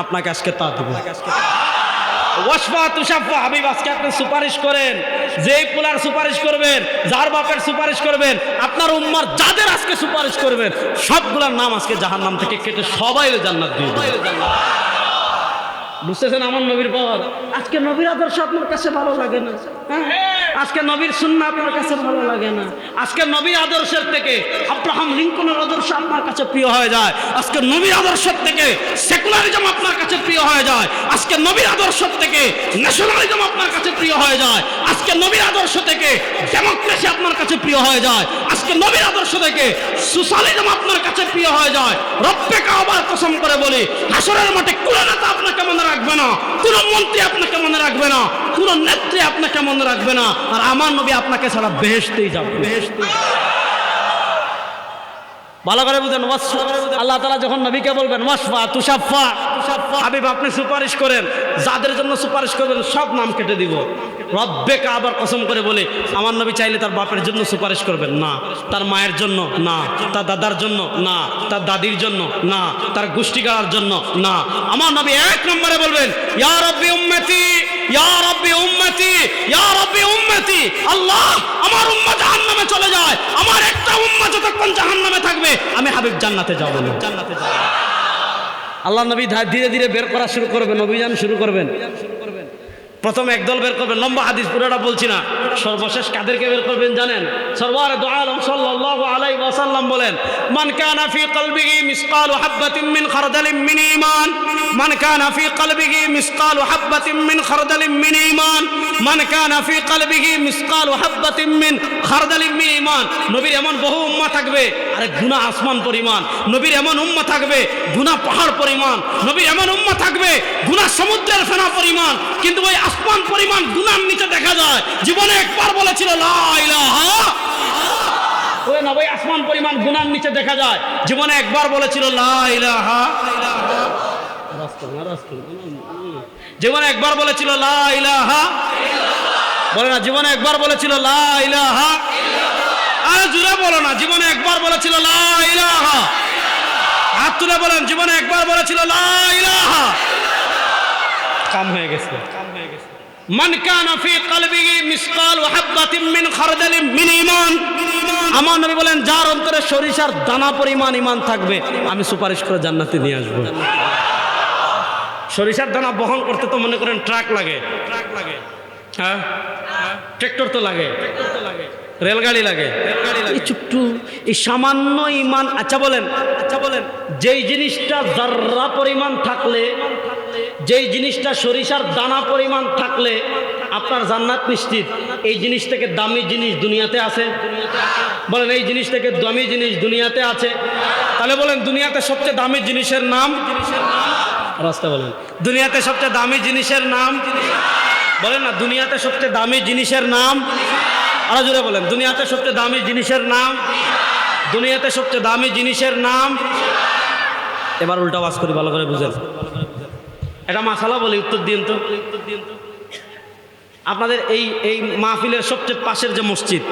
আপনাকে আজকে তা দেব। ওয়াসফা তুশাফা হাবিব, আজকে আপনি সুপারিশ করেন, যেই পোলার সুপারিশ করবেন, যার বাপের সুপারিশ করবেন, আপনার উম্মার যাদের আজকে সুপারিশ করবেন, সবগুলোর নাম আজকে জাহান্নাম থেকে কেটে সবাই জান্নাত দিয়ে দেবেন। বুঝতেছেন আমার নবীর পাওয়ার? আজকে নবীর আদর্শ আপনার কাছে ভালো লাগে না, আজকে নবীর সুন্নাহ আপনার কাছে ভালো লাগে না, আজকে নবীর আদর্শের থেকে আব্রাহাম লিঙ্কনের আদর্শ আপনার কাছে প্রিয় হয়ে যায়, আজকে নবীর আদর্শের থেকে সেকুলারিজম আপনার কাছে প্রিয় হয়ে যায়, আজকে নবীর আদর্শ থেকে ন্যাশনালিজম আপনার কাছে প্রিয় হয়ে যায়, আজকে নবীর আদর্শ থেকে ডেমোক্রেসি আপনার কাছে প্রিয় হয়ে যায়, আজকে নবীর আদর্শ থেকে সোশ্যালিজম আপনার কাছে প্রিয় হয়ে যায়। রব্বে কাবার কসম করে বলি, হাসরের মাঠে কোন নেতা আপনাকে মনে রাখবে না, কোন মন্ত্রী আপনাকে মনে রাখবে না, কোন নেত্রী আপনাকে মনে রাখবে না, আর আমার নবী আপনাকে ছাড়া বেহেশতেই যাবে। ভালো করে বুঝেন, আল্লাহ তাআলা যখন নবীকে বলবেন ওয়াসফা তুশাফা, হাবিব আপনি সুপারিশ করেন, যাদের জন্য সুপারিশ করবেন সব নাম কেটে দিব। রব্বে কাবার কসম করে বলে, আমার নবী চাইলে তার বাপের জন্য সুপারিশ করবেন না, তার মায়ের জন্য না, তার দাদার জন্য না, তার দাদির জন্য না, তার গোষ্ঠী গাড়ার জন্য না। আমার নবী এক নম্বরে বলবেন ইয়া রাব্বি উম্মতি, ইয়া রাব্বি উম্মতি, ইয়া রাব্বি উম্মতি। আল্লাহ, আমার উম্মাহ জাহান্নামে চলে যায়, আমার একটা উম্মাহ যতক্ষণ জাহান্নামে থাকবে আমি হাবিব জান্নাতে যাব না, জান্নাতে যাব। আল্লাহ নবী ধীরে ধীরে বের করা শুরু করবেন, অভিযান শুরু করবেন। প্রথম একদল বের করবেন, লম্বা হাদিস পুরোটা বলছি না। সর্বশেষ কাদেরকে বের করবেন জানেন? সরওয়ারে দু আলম সাল্লাল্লাহু আলাইহি ওয়াসাল্লাম বলেন, মান কানা ফি কলবিহি মিসকালু হাববাতিন মিন খারদালিন মিন ঈমান, মান কানা ফি কলবিহি মিসকালু হাববাতিন মিন খারদালিন মিন ঈমান, মান কানা ফি কলবিহি মিসকালু হাববাতিন মিন খারদালিন মিন ঈমান। নবীর এমন বহু উম্মাহ থাকবে, আরে গুনাহ আসমান পরিমাণ। নবীর এমন উম্মাহ থাকবে, গুনাহ পাহাড় পরিমাণ। নবীর এমন উম্মাহ থাকবে, গুনাহ সমুদ্রের ফেনা পরিমাণ। কিন্তু ওই আসমান পরিমাণ গুনার নিচে দেখা যায় জীবনে একবার বলেছিল লা ইলাহা, ওই নবী আসমান পরিমাণ গুনার নিচে দেখা যায় জীবনে একবার বলেছিল লা ইলাহা, জীবনে একবার বলেছিল লা ইলাহা, বলে না জীবনে একবার বলেছিল লা ইলাহা, আরে জোরে বলো না, জীবনে একবার বলেছিল লা ইলাহা, হাত তুলে বলেন জীবনে একবার বলেছিল লা ইলাহা। কাম হয়ে গেছে, কাম হয়ে গেছে। মান কানা ফি কলবিহি মিসকালু হাববাতিন মিন খারদালিন মিন ঈমান, আমার নবী বলেন যার অন্তরে সরিষার দানা পরিমাণ ঈমান থাকবে আমি সুপারিশ করে জান্নাতে নিয়ে আসব। সরিষার দানা বহন করতে তো মনে করেন ট্রাক লাগে, ট্রাক লাগে, হ্যাঁ ট্রাক্টর তো লাগে, ট্রাক্টর তো লাগে, রেলগাড়ি লাগে, রেলগাড়ি লাগে। এই চুট্টু এই সামান্য ঈমান, আচ্ছা বলেন, আচ্ছা বলেন, যেই জিনিসটা যাররা পরিমাণ থাকলে, যেই জিনিসটা সরিষার দানা পরিমাণ থাকলে আপনার জান্নাত নিশ্চিত, এই জিনিস থেকে দামি জিনিস দুনিয়াতে আছে? বলেন এই জিনিস থেকে দামি জিনিস দুনিয়াতে আছে? তাহলে বলেন দুনিয়াতে সবচেয়ে দামি জিনিসের নাম? রাস্তা বলেন দুনিয়াতে সবচেয়ে দামি জিনিসের নাম? বলেন না দুনিয়াতে সবচেয়ে দামি জিনিসের নাম? আরো জোরে বলেন দুনিয়াতে সবচেয়ে দামি জিনিসের নাম? দুনিয়াতে সবচেয়ে দামি জিনিসের নাম? এবার উল্টা ওয়াজ করি, ভালো করে বুঝেন। এটা মাসালা বলি, উত্তর দিন তো। আপনাদের এই এই মাহফিলের সবচেয়ে পাশের যে মসজিদ,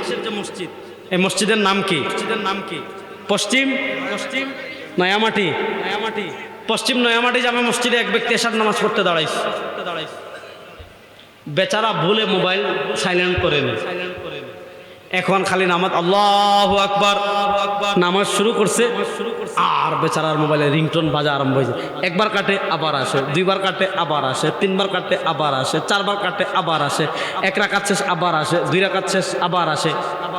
এই মসজিদের নাম কি? মসজিদের নাম কি? পশ্চিম পশ্চিম নয়ামাটি, নয়ামাটি পশ্চিম নয়ামাটি জামে মসজিদে এক ব্যক্তি এশার নামাজ পড়তে দাঁড়াইছে, বেচারা ভুলে মোবাইল সাইলেন্ট করে নেয়। এখন খালি নামাজ আল্লাহু আকবার নামাজ শুরু করছে, আর বেচারার মোবাইলে রিংটোন বাজা আরম্ভ হয়েছে। একবার কাটে আবার আসে, দুইবার কাটে আবার আসে, তিনবার কাটে আবার আসে, চারবার কাটে আবার আসে, এক রাকাত শেষ আবার আসে, দুই রাকাত শেষ আবার আসে,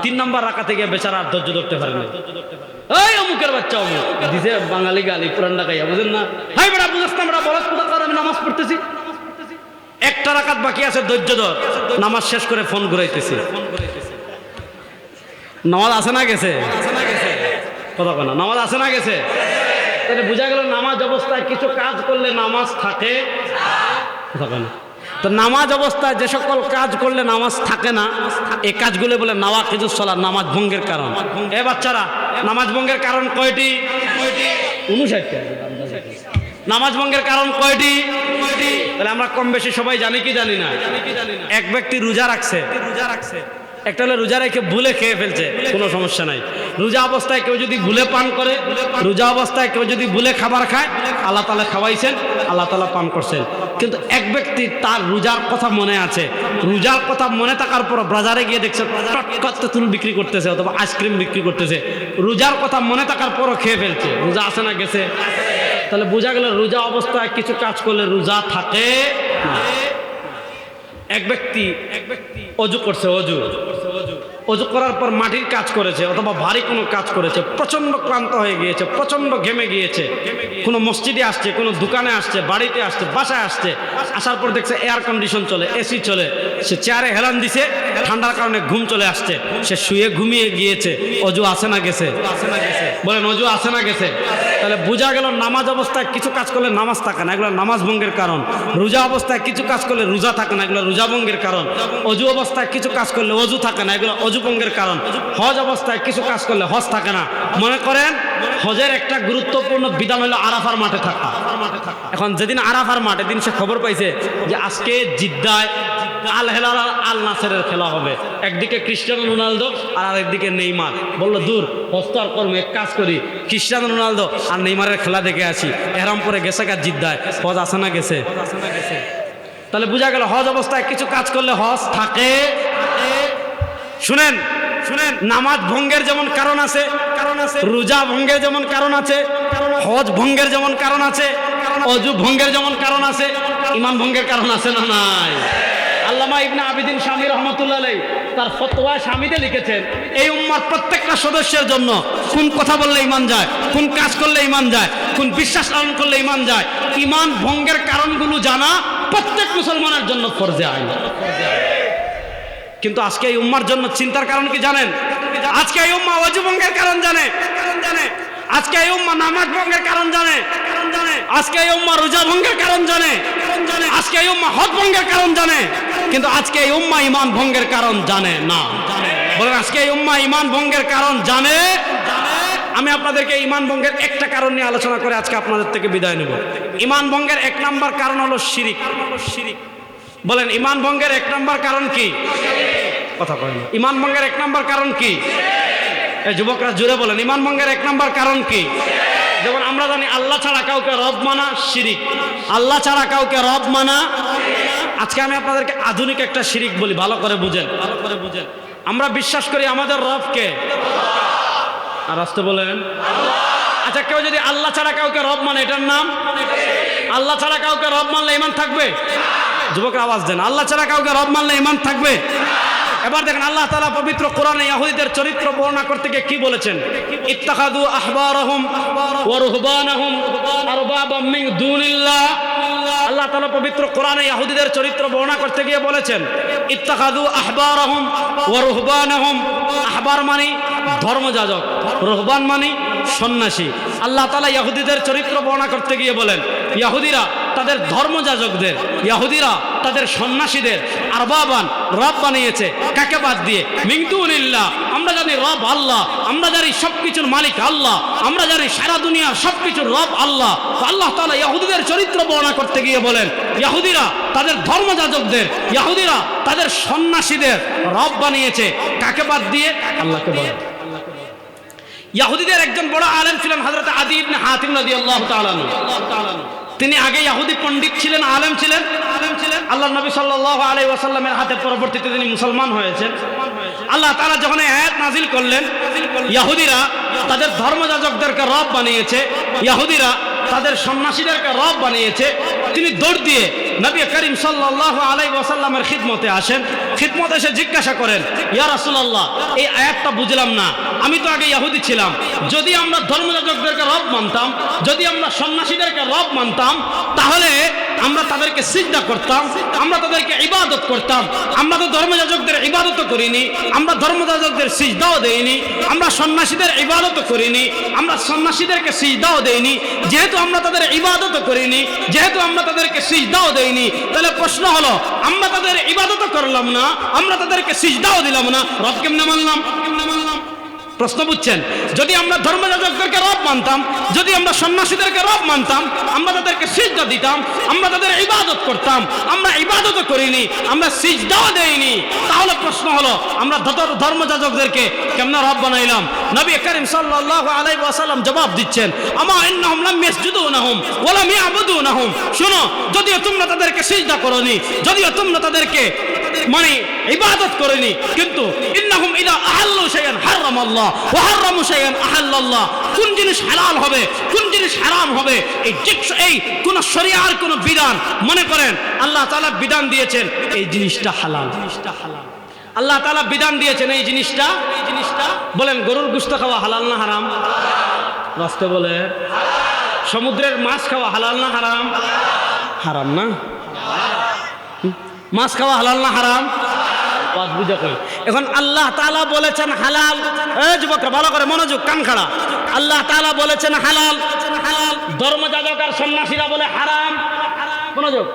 3 নম্বর রাকাতে গিয়ে বেচারা আর ধৈর্য ধরতে পারে না। এই অমুকের বাচ্চা অমুক দিছে বাঙালি গালি পুরান ঢাকাইয়া, বুঝেন না? হাই বেটা বুঝাস না, আমরা বলাস কোথা করে আমি নামাজ পড়তেছি, একটা রাকাত বাকি আছে, ধৈর্য ধর। নামাজ শেষ করে ফোন ঘুরাইতেছি। নামাজ আসে না গেছে? কথা বলে না, নামাজ আসে না গেছে? তাহলে বোঝা গেল নামাজ অবস্থায় কিছু কাজ করলে নামাজ থাকে। কথা বলে না, তো নামাজ অবস্থায় যে সকল কাজ করলে নামাজ থাকে না, এই কাজগুলো বলে নাওয়াকিজুস সালাত, নামাজ ভঙ্গের কারণ। এ বাচ্চারা, নামাজ ভঙ্গের কারণ কয়টি? 59টা। নামাজ ভঙ্গের কারণ কয়টি? তাহলে আমরা কম বেশি সবাই জানি কি জানি না? এক ব্যক্তি রোজা রাখছে, একটা হলো রোজা রেখে ভুলে খেয়ে ফেলছে, কোনো সমস্যা নাই। রোজা অবস্থায় কেউ যদি ভুলে পান করে, রোজা অবস্থায় কেউ যদি ভুলে খাবার খায়, আল্লাহ তাআলা খাওয়াইছেন, আল্লাহ তাআলা পান করছেন। কিন্তু এক ব্যক্তি তার রোজার কথা মনে আছে, রোজার কথা মনে থাকার পর বাজারে গিয়ে দেখছে টটকত তেঁতুল বিক্রি করতেছে অথবা আইসক্রিম বিক্রি করতেছে, রোজার কথা মনে থাকার পরও খেয়ে ফেলছে, রোজা আছে না গেছে? তাহলে বোঝা গেল রোজা অবস্থায় কিছু কাজ করলে রোজা থাকে না। এক ব্যক্তি অজু করছে, অজু করার পর মাটির কাজ করেছে অথবা ভারী কোনো কাজ করেছে, প্রচণ্ড ক্লান্ত হয়ে গিয়েছে, প্রচণ্ড ঘেমে গিয়েছে, কোনো মসজিদে আসছে, কোনো দোকানে আসছে, বাড়িতে আসছে, বাসায় আসছে, আসার পর দেখছে এয়ার কন্ডিশন চলে, এসি চলে, সে চেয়ারে হেলান দিছে, ঠান্ডার কারণে ঘুম চলে আসছে, সে শুয়ে ঘুমিয়ে গিয়েছে, অজু আছে না গেছে? বলেন অজু আছে না গেছে? তাহলে বোঝা গেল নামাজ অবস্থায় কিছু কাজ করলে নামাজ থাকে না, এগুলো নামাজ ভঙ্গের কারণ। রোজা অবস্থায় কিছু কাজ করলে রোজা থাকে না, এগুলো রোজা ভঙ্গের কারণ। অজু অবস্থায় কিছু কাজ করলে অজু থাকে না, এগুলো অজু ভঙ্গের কারণ। হজ অবস্থায় কিছু কাজ করলে হজ থাকে না। মনে করেন হজের একটা গুরুত্বপূর্ণ বিধান হলো আরাফার মাঠে থাকা। এখন যেদিন আরাফার মাঠে দিন সে খবর পাইছে যে আজকে জিদ্দায় আল হেলাল আল নাসেরের খেলা হবে, একদিকে ক্রিস্টিয়ানো রোনালদো আর আরেকদিকে নেইমার। বললো দূর হজ তো আর করবো, এক কাজ করি ক্রিস্টিয়ানো রোনালদো আর নেইমারের খেলা দেখে আসি। এরম পরে গেছে গা জিদ্দায়, হজ আসে না গেছে? তাহলে বোঝা গেল হজ অবস্থায় কিছু কাজ করলে হজ থাকে। শুনেন শুনেন, নামাজ ভঙ্গের যেমন কারণ আছে, রোজা ভঙ্গের যেমন কারণ আছে, হজ ভঙ্গের যেমন কারণ আছে, অজু ভঙ্গের যেমন কারণ আছে, ইমান ভঙ্গের কারণ আছে না নাই? আল্লামা ইবনে আবিদিন শামী রহমতুল্লাহ আলাইহি তার ফতোয়া শামীতে লিখেছেন, এই উম্মার প্রত্যেকটা সদস্যের জন্য কোন কথা বললে ঈমান যায়, কোন কাজ করলে ঈমান যায়, কোন বিশ্বাস পালন করলে ঈমান যায়, ঈমান ভঙ্গের কারণগুলো জানা প্রত্যেক মুসলমানের জন্য ফরজে আইন। কিন্তু আজকে এই উম্মার জন্য চিন্তার কারণ কি জানেন? আজকে এই উম্মা ওযু ভঙ্গের কারণ জানে, আজকে এই উম্মা নামাজ ভঙ্গের কারণ জানে, আজকে এই উম্মা রোজা ভঙ্গের কারণ জানে, আজকে এই উম্মা হজ ভঙ্গের কারণ জানে, কিন্তু আজকে এই উম্মা ঈমান ভঙ্গের কারণ জানে না। বলেন আজকে এই উম্মা ঈমান ভঙ্গের কারণ জানে? আমি আপনাদেরকে ঈমান ভঙ্গের একটা কারণ নিয়ে আলোচনা করে আজকে আপনাদের থেকে বিদায় নেব। ঈমান ভঙ্গের এক নাম্বার কারণ হলো শিরিক। বলেন ঈমান ভঙ্গের এক নাম্বার কারণ কি? কথা বলেন। ঈমান ভঙ্গের এক নাম্বার কারণ কি? এই যুবকরা জুড়ে বলেন, ঈমান ভঙ্গের এক নাম্বার কারণ কি? যেমন আমরা জানি আল্লাহ ছাড়া কাউকে রব মানা শিরিক, আল্লাহ ছাড়া কাউকে রব মানা। আজকে আমি আপনাদেরকে আধুনিক একটা শিরিক বলি, ভালো করে বুঝেন, ভালো করে বুঝেন। আমরা বিশ্বাস করি আমাদের রবকে, আর আসতে বলেন। আচ্ছা কেউ যদি আল্লাহ ছাড়া কাউকে রব মানে, এটার নাম? আল্লাহ ছাড়া কাউকে রব মানলে ঈমান থাকবে? যুবকরা আওয়াজ দেন, আল্লাহ ছাড়া কাউকে রব মানলে ঈমান থাকবে? এবার দেখেন আল্লাহ তাআলা পবিত্র কোরআনে ইহুদীদের চরিত্র বর্ণনা করতে গিয়ে কি বলেছেন? ইত্তাখাযু আহবারাহুম ওয়া রুহবানাহুম আরবাবাম মিন দুনিল্লাহ। আল্লাহ তাআলা পবিত্র কোরআনে ইহুদীদের চরিত্র বর্ণনা করতে গিয়ে বলেছেন ইত্তাখাযু আহবারাহুম ওয়া রুহবানাহুম। আহবার মানে ধর্মযাজক, রুহবান মানে সন্ন্যাসী। আল্লাহ তাআলা ইহুদীদের চরিত্র বর্ণনা করতে গিয়ে বলেন ইহুদীরা তাদের ধর্মযাজকদের, ইহুদীরা তাদের সন্ন্যাসীদের আরবাবান রব বানিয়েছে। কাকে বাদ দিয়ে? মিন দুনিল্লাহ। আমরা জানি রব আল্লাহ, আমরা জানি সবকিছুর মালিক আল্লাহ, আমরা জানি সারা দুনিয়ার সবকিছুর রব আল্লাহ। আল্লাহ তাআলা ইহুদীদের চরিত্র বর্ণনা করতে গিয়ে বলেন ইহুদীরা তাদের ধর্মযাজকদের, ইহুদীরা তাদের সন্ন্যাসীদের রব বানিয়েছে। কাকে বাদ দিয়ে? আল্লাহকে বলেন। ইহুদীদের একজন বড় আলেম ছিলেন হযরত আদী ইবনে হাতিম রাদিয়াল্লাহু তাআলা আনহু। তিনি আগে ইহুদি পণ্ডিত ছিলেন, আলেম ছিলেন। আল্লাহ নবী সাল্লাল্লাহু আলাইহি ওয়াসাল্লামের হাতে পরবর্তীতে তিনি মুসলমান হয়েছেন। আল্লাহ তাআলা যখন আয়াত নাজিল করলেন ইহুদিরা তাদের ধর্মযাজকদেরকে রব বানিয়েছে, ইহুদিরা তাদের সন্ন্যাসীদেরকে রব বানিয়েছে, তিনি দৌড় দিয়ে নবী করিম সাল্লাল্লাহু আলাইহি ওয়াসাল্লামের খিদমতে আসেন। খিদমতে এসে জিজ্ঞাসা করেন ইয়া রাসূলুল্লাহ, এই আয়াতটা বুঝলাম না, আমি তো আগে ইহুদি ছিলাম, যদি আমরা ধর্মযাজকদেরকে রব মানতাম, যদি আমরা সন্ন্যাসীদেরকে রব মানতাম, তাহলে আমরা তাদেরকে সিজদা করতাম, আমরা তাদেরকে ইবাদত করতাম। আমরা তো ধর্মযাজকদের ইবাদত করিনি, আমরা ধর্মযাজকদের সিজদাও দেইনি, আমরা সন্ন্যাসীদের ইবাদত করিনি, আমরা সন্ন্যাসীদেরকে সিজদাও দেইনি। যেহেতু আমরা তাদের ইবাদত করিনি, যেহেতু আমরা তাদেরকে সিজদাও দেইনি, তাহলে প্রশ্ন হলো আমরা তাদের ইবাদত করলাম না, আমরা তাদেরকে সিজদাও দিলাম না, রব কেমনে মানলাম? প্রশ্ন বুঝছেন? যদি আমরা ধর্মযাজকদেরকে রব মানতাম, যদি আমরা সন্ন্যাসীদেরকে রব মানতাম, আমরা তাদেরকে সিজদা দিতাম, আমরা তাদের ইবাদত করতাম, আমরা ইবাদতও করিনি, আমরা সিজদাও দেইনি, তাহলে প্রশ্ন হলো আমরা ধর্মযাজকদেরকে কেমনে রব বানাইলাম? নবী করিম সাল্লাল্লাহু আলাইহি ওয়াসাল্লাম জবাব দিচ্ছেন, আমা ইন্নাহুম লাম ইয়াসজুদুনাহুম ওয়া লাম ইয়াবুদুনাহুম। শুনো, যদিও তোমরা তাদেরকে সিজদা করোনি, যদিও তোমরা তাদেরকে মানে ইবাদত করেনি, কিন্তু ইন্নাহুম ইযা আহাল্লু শাইআন হারামাল্লাহ ওয়া হারামু শাইআন আহাল্লাল্লাহ। কোন জিনিস হালাল হবে, কোন জিনিস হারাম হবে, এই কোন শরিয়ার কোন বিধান মনে করেন আল্লাহ তাআলা বিধান দিয়েছেন এই জিনিসটা হালাল, আল্লাহ তাআলা বিধান দিয়েছেন এই জিনিসটা বলেন গরুর গোশত খাওয়া হালাল না হারাম? রাস্তে বলে সমুদ্রের মাছ খাওয়া হালাল না হারাম? হারাম না? মাছ খাওয়া হালাল না হারাম? এখন আল্লাহ তাআলা বলেছেন হালাল। যুবকরা ভালো করে মনোযোগ, কান খাড়া। আল্লাহ তাআলা বলেছেন হালাল, ধর্মযাজক আর সন্ন্যাসীরা বলে হারাম। মনোযোগ,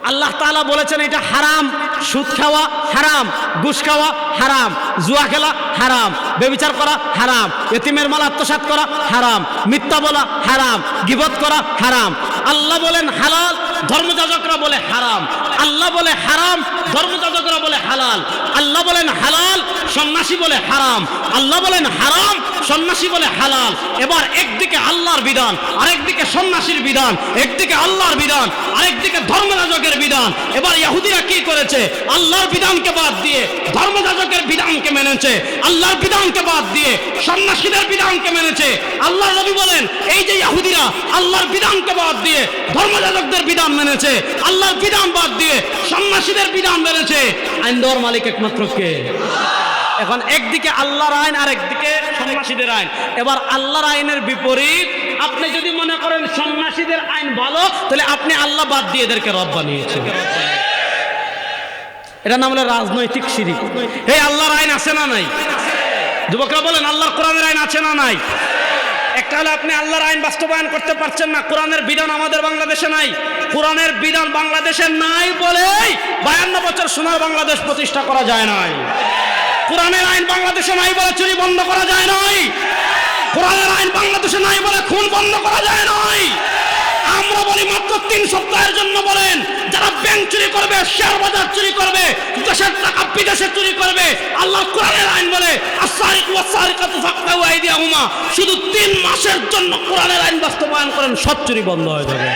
আল্লাহ তাআলা বলেছেন এটা হারাম। সুদ খাওয়া হারাম, ঘুষ খাওয়া হারাম, জুয়া খেলা হারাম, ব্যভিচার করা হারাম, এতিমের মাল আত্মসাৎ করা হারাম, মিথ্যা বলা হারাম, গীবত করা হারাম। আল্লাহ বলেন হালাল, ধর্মযাজকরা বলে হারাম। আল্লাহ বলে হারাম, ধর্মযাজকরা বলে হালাল। আল্লাহ বলেন হালাল, সন্ন্যাসী বলে হারাম। আল্লাহ বলেন হারাম, সন্ন্যাসী বলে হালাল। এবার একদিকে আল্লাহর বিধান, আরেকদিকে সন্ন্যাসীর বিধান, একদিকে আল্লাহর বিধান, আরেকদিকে ধর্মযাজকের বিধান। এবার ইহুদিরা কি করেছে? আল্লাহর বিধানকে বাদ দিয়ে ধর্মযাজকের বিধানকে মেনেছে, আল্লাহর বিধানকে বাদ দিয়ে সন্ন্যাসীদের বিধানকে মেনেছে। আল্লাহর নবী বলেন এই যে ইহুদিরা আল্লাহর বিধানকে বাদ দিয়ে ধর্মযাজকদের বিধান মেনেছে, আল্লাহর বিধান বাদ দিয়ে সন্ন্যাসীদের বিধান মেনেছে, আইন দেওয়ার মালিক একমাত্র কে? এখন একদিকে আল্লাহর আইন আর একদিকে সন্ন্যাসীদের আইন। এবার আল্লাহর আইনের বিপরীত আপনি যদি মনে করেন সন্ন্যাসীদের আইন ভালো, তাহলে আপনি আল্লাহ বাদ দিয়ে এদেরকে রব বানিয়েছেন। এটা নাম হলো রাজনৈতিক শিরিক। এই আল্লাহর আইন আছে না নাই? যুবকরা বলেন আল্লাহর কোরআনের আইন আছে না নাই? একটা হলো আপনি আল্লাহর আইন বাস্তবায়ন করতে পারছেন না, কোরআনের বিধান আমাদের বাংলাদেশে নাই। কোরআনের বিধান বাংলাদেশে নাই বলেই 52 বছর সোনার বাংলাদেশ প্রতিষ্ঠা করা যায় নাই। কোরআনের আইন বাংলাদেশে নাই বলে চুরি বন্ধ করা যায় নাই। কোরআনের আইন বাংলাদেশে নাই বলে খুন বন্ধ করা যায় নাই। আমরা বলি মাত্র 3 সপ্তাহের জন্য বলেন, যারা ব্যাংক চুরি করবে, শেয়ার বাজার চুরি করবে, দেশের টাকা বিদেশে চুরি করবে, আল্লাহ কোরআনের আইন বলে আস-সারিকু ওয়াস-সারিকাতু ফাকতাউ আইদিয়াহুমা, শুধু 3 মাসের জন্য কোরআনের আইন বাস্তবায়ন করেন, সব চুরি বন্ধ হয়ে যাবে।